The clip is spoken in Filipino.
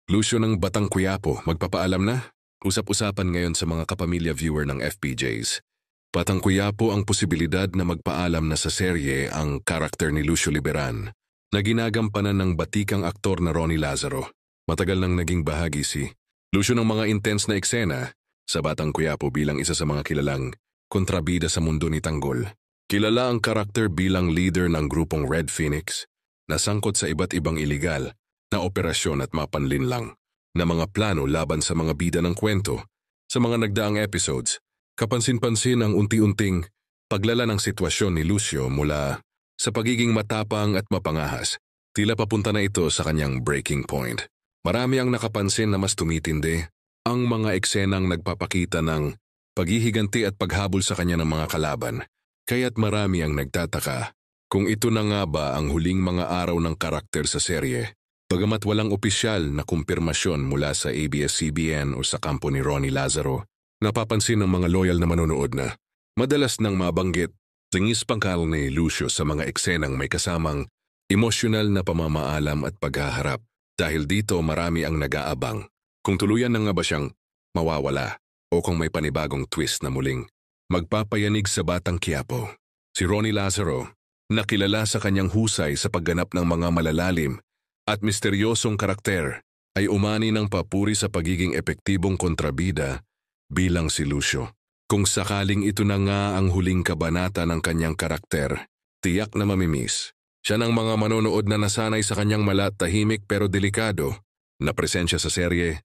Lucio ng Batang Quiapo, magpapaalam na? Usap-usapan ngayon sa mga kapamilya viewer ng FPJs. Batang Quiapo ang posibilidad na magpaalam na sa serye ang karakter ni Lucio Liberan na ginagampanan ng batikang aktor na Ronnie Lazaro. Matagal nang naging bahagi si Lucio ng mga intense na eksena sa Batang Quiapo bilang isa sa mga kilalang kontrabida sa mundo ni Tanggol. Kilala ang karakter bilang leader ng grupong Red Phoenix na sangkot sa iba't ibang iligal na operasyon at mapanlinlang na mga plano laban sa mga bida ng kwento. Sa mga nagdaang episodes, kapansin-pansin ang unti-unting paglala ng sitwasyon ni Lucio mula sa pagiging matapang at mapangahas. Tila papunta na ito sa kanyang breaking point. Marami ang nakapansin na mas tumitindi ang mga eksenang nagpapakita ng paghihiganti at paghabol sa kanya ng mga kalaban. Kaya't marami ang nagtataka kung ito na nga ba ang huling mga araw ng karakter sa serye. Bagamat walang opisyal na kumpirmasyon mula sa ABS-CBN o sa kampo ni Ronnie Lazaro, napapansin ng mga loyal na manonood na madalas nang mabanggit tingis pangkal ni Lucio sa mga eksenang may kasamang emosyonal na pamamaalam at paghaharap. Dahil dito marami ang nag-aabang kung tuluyan na nga ba siyang mawawala o kung may panibagong twist na muling magpapayanig sa Batang Quiapo. Si Ronnie Lazaro, nakilala sa kanyang husay sa pagganap ng mga malalalim at misteryosong karakter, ay umani ng papuri sa pagiging epektibong kontrabida bilang si Lucio. Kung sakaling ito na nga ang huling kabanata ng kanyang karakter, tiyak na mamimiss siya ng mga manonood na nasanay sa kanyang malat tahimik pero delikado na presensya sa serye.